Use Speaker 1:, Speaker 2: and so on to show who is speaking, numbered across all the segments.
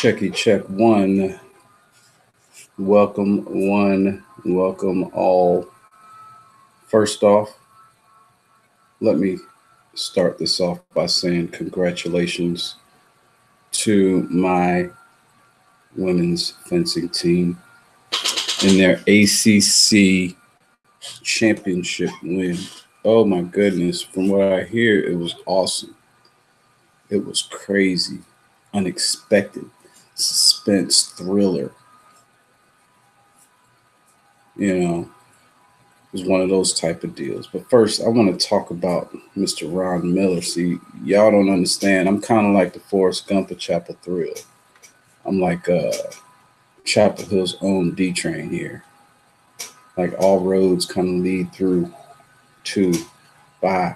Speaker 1: Checky check one. Welcome one. Welcome all. First off, let me start this off by saying congratulations to my women's fencing team in their ACC championship win. Oh my goodness. From what I hear, it was awesome. It was crazy, unexpected, suspense thriller. It was one of those type of deals. But first, I want to talk about Mr. Ron Miller. See, y'all don't understand. I'm kind of like the Forrest Gump of Chapel Thrill. I'm like Chapel Hill's own D-Train here. Like all roads kind of lead through to by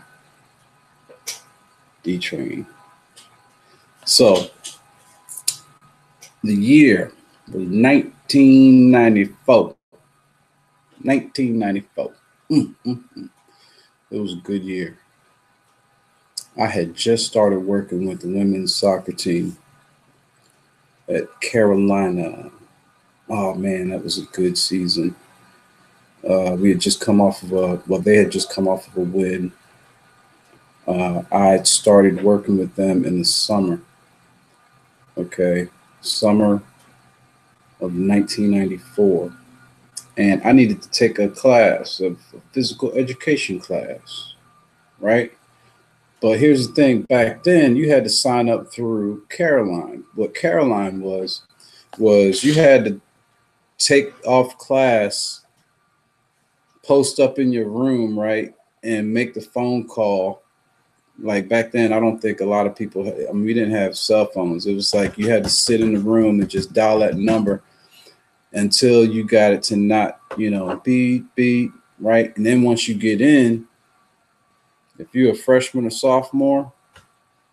Speaker 1: D-Train. So the year was 1994. 1994. It was a good year. I had just started working with the women's soccer team at Carolina. Oh man, that was a good season. We had just come off of they had just come off of a win. I had started working with them in the summer. Okay, summer of 1994. And I needed to take a class, a physical education class, right? But here's the thing, back then you had to sign up through Caroline. What Caroline was you had to take off class, post up in your room, right? And make the phone call. Like back then, I don't think a lot of people, we didn't have cell phones. It was like you had to sit in the room and just dial that number until you got it to not, beep, right? And then once you get in, if you're a freshman or sophomore,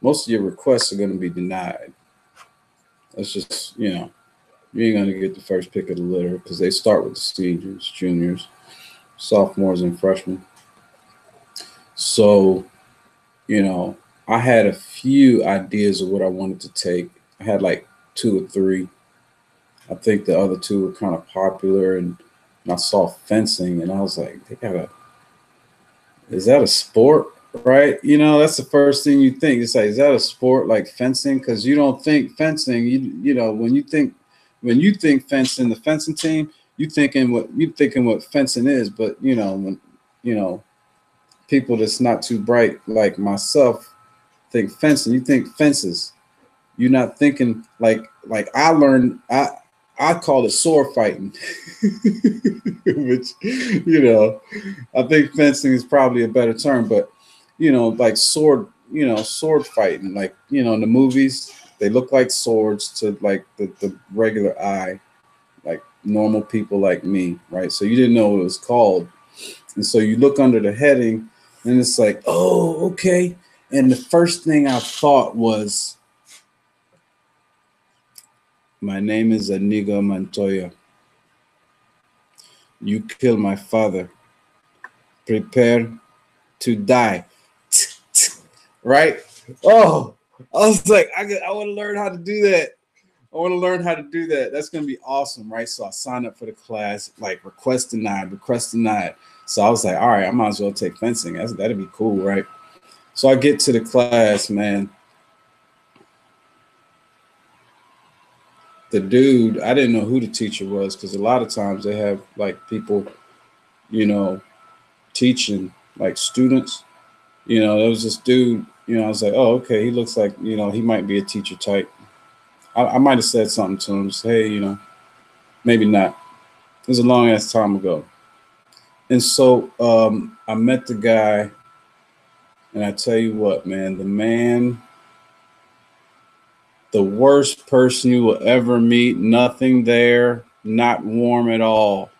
Speaker 1: most of your requests are going to be denied. That's just, you ain't going to get the first pick of the litter because they start with the seniors, juniors, sophomores, and freshmen. So, I had a few ideas of what I wanted to take. I had like 2 or 3. I think the other 2 were kind of popular, and I saw fencing, and I was like, is that a sport, right? That's the first thing you think. It's like, is that a sport like fencing? Because you don't think fencing, when you think fencing, the fencing team, you thinking what fencing is, but when people that's not too bright like myself think fencing, you think fences. You're not thinking like I learned. I call it sword fighting, which I think fencing is probably a better term. But like sword fighting, like in the movies they look like swords to like the regular eye, like normal people like me, right? So you didn't know what it was called, and so you look under the heading. And it's like, oh, okay. And the first thing I thought was, my name is Inigo Montoya. You killed my father. Prepare to die. Right? Oh, I was like, I want to learn how to do that. That's going to be awesome, right? So I signed up for the class, like request denied. So I was like, all right, I might as well take fencing. That'd be cool, right? So I get to the class, man. The dude, I didn't know who the teacher was because a lot of times they have like people, teaching like students. There was this dude, I was like, oh, okay, he looks like, he might be a teacher type. I might have said something to him, just, hey, maybe not. It was a long ass time ago. And so I met the guy, and I tell you what, man, the worst person you will ever meet, nothing there, not warm at all.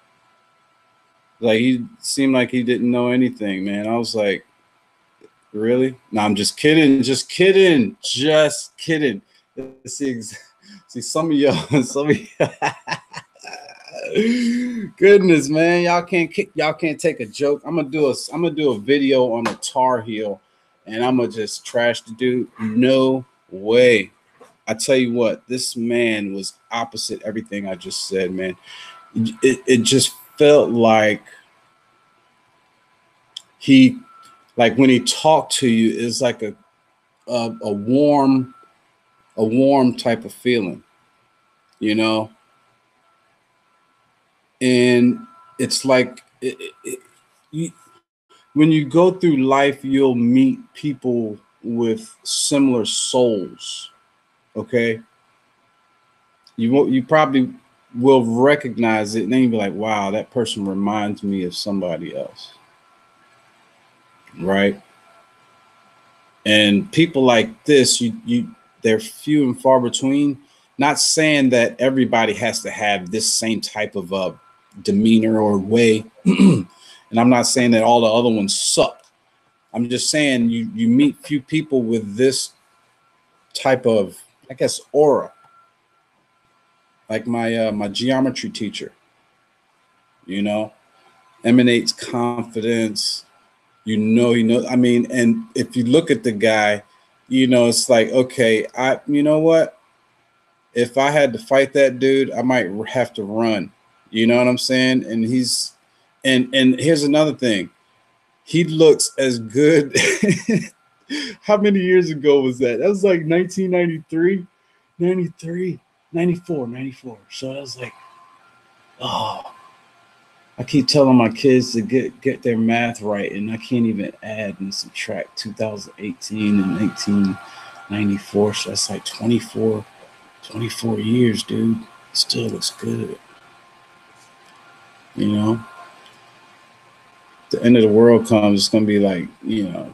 Speaker 1: Like he seemed like he didn't know anything, man. I was like, really? No, I'm just kidding. See some of y'all, goodness, man, y'all can't take a joke. I'm gonna do a video on a Tar Heel, and I'm gonna just trash the dude. No way. I tell you what, this man was opposite everything I just said, man. It just felt like he, like when he talked to you, is like a warm type of feeling, you know. And it's like you, when you go through life, you'll meet people with similar souls. Okay, you probably will recognize it, and then you'll be like, "Wow, that person reminds me of somebody else." Right? And people like this, they're few and far between. Not saying that everybody has to have this same type of demeanor or way, and I'm not saying that all the other ones suck. I'm just saying you meet few people with this type of, I guess, aura. Like my geometry teacher, you know, emanates confidence. I mean, and if you look at the guy, it's like, okay, you know what? If I had to fight that dude, I might have to run. You know what I'm saying? And and here's another thing. He looks as good. How many years ago was that? That was like 1993, 93, 94, 94. So that was like, oh, I keep telling my kids to get their math right, and I can't even add and subtract 2018 and 1994. So that's like 24 years, dude. It still looks good. You know, the end of the world comes, it's gonna be like,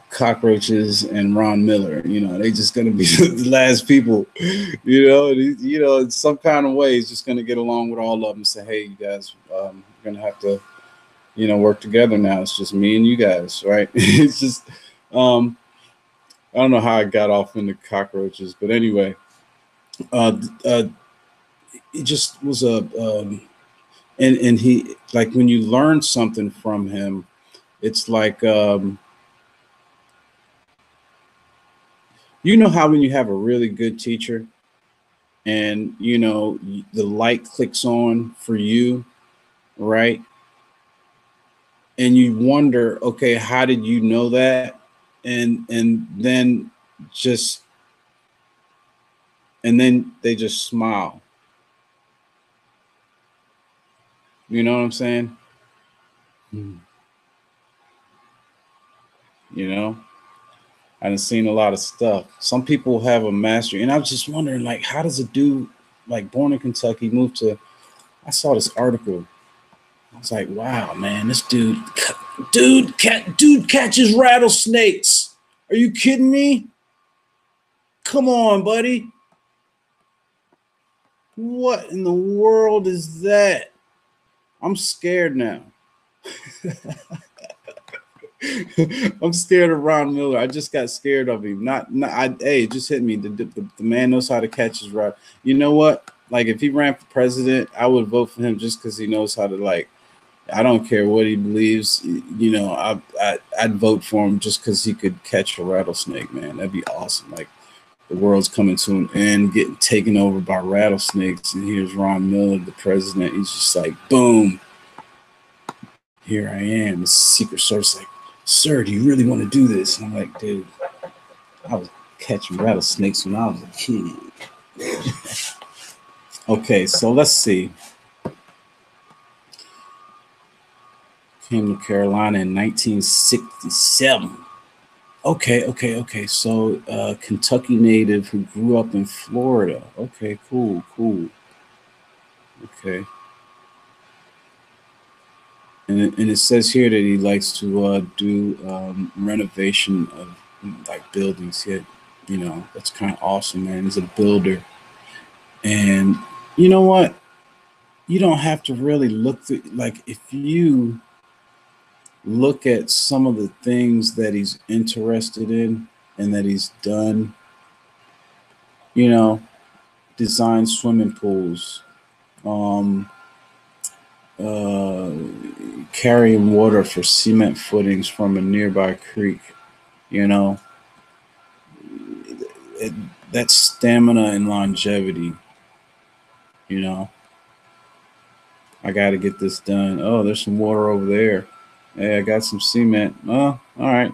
Speaker 1: cockroaches and Ron Miller. They just gonna be the last people. In some kind of way, he's just gonna get along with all of them and say, "Hey, you guys, we're gonna have to, work together now. It's just me and you guys, right?" It's just, I don't know how I got off into cockroaches, but anyway, it just was and he, like, when you learn something from him, it's like, how when you have a really good teacher and the light clicks on for you, right? And you wonder, okay, how did you know that? And then just and then they just smile. You know what I'm saying? You know, I've seen a lot of stuff. Some people have a mastery, and I was just wondering, like, how does a dude like born in Kentucky move to? I saw this article. I was like, wow, man, this dude catches rattlesnakes. Are you kidding me? Come on, buddy. What in the world is that? I'm scared now. I'm scared of Ron Miller. I just got scared of him. Hey, it just hit me. The man knows how to catch his rod. You know what? Like, if he ran for president, I would vote for him just because he knows how to, like, I don't care what he believes. I'd vote for him just because he could catch a rattlesnake, man. That'd be awesome. Like, the world's coming to an end, getting taken over by rattlesnakes, and here's Ron Miller, the president. He's just like, boom, here I am. The Secret Service like, sir, do you really want to do this? And I'm like, dude, I was catching rattlesnakes when I was a kid. Okay, so let's see. Came to Carolina in 1967. Okay. So, Kentucky native who grew up in Florida. Okay, cool. Okay. And it says here that he likes to do renovation of, like, buildings. That's kind of awesome, man. He's a builder. And you know what? You don't have to really look through, like, if you look at some of the things that he's interested in and that he's done, design swimming pools, um, uh, carrying water for cement footings from a nearby creek, you know, it, that's stamina and longevity. You know, I got to get this done. Oh, there's some water over there. Hey, I got some cement. Oh, all right.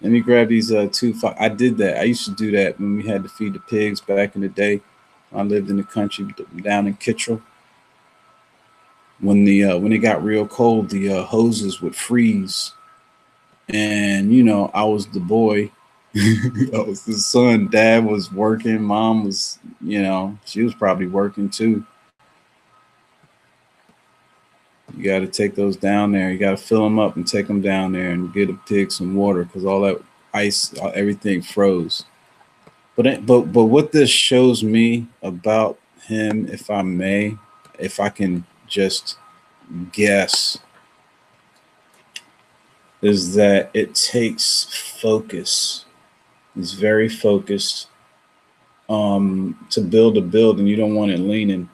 Speaker 1: Let me grab these two. I did that. I used to do that when we had to feed the pigs back in the day. I lived in the country down in Kittrell. When it got real cold, the hoses would freeze, and I was the boy. I was the son. Dad was working. Mom was, she was probably working too. You got to take those down there. You got to fill them up and take them down there and get a pig some water because all that ice, everything froze. But what this shows me about him, if I may, if I can just guess, is that it takes focus. He's very focused. To build a building, you don't want it leaning.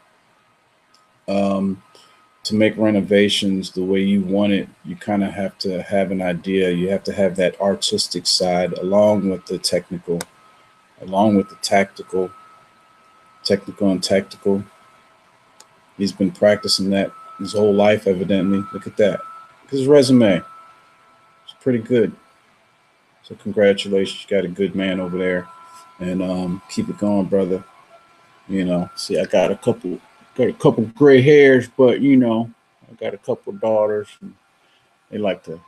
Speaker 1: To make renovations the way you want it, you kind of have to have an idea. You have to have that artistic side along with the technical, along with the technical and tactical. He's been practicing that his whole life, evidently. Look at that. His resume. It's pretty good. So congratulations, you got a good man over there, and keep it going, brother. See, I got a couple gray hairs, but I got a couple daughters. And they like to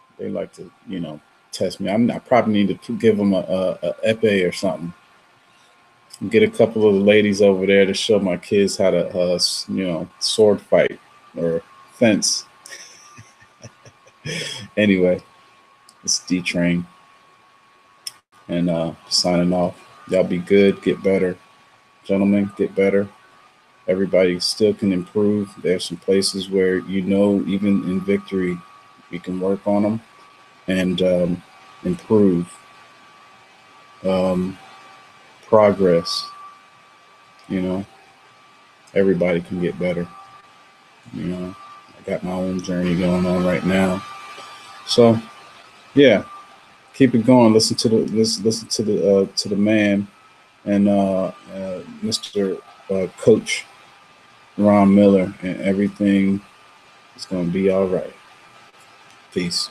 Speaker 1: test me. I probably need to give them a epee or something. Get a couple of the ladies over there to show my kids how to sword fight or fence. Anyway, it's D-Train, and signing off. Y'all be good, get better, gentlemen, get better. Everybody still can improve. There's some places where even in victory, we can work on them and improve. Progress. Everybody can get better. I got my own journey going on right now. So, yeah, keep it going. Listen to the man and Mr. Coach Ron Miller, and everything is going to be all right. Peace.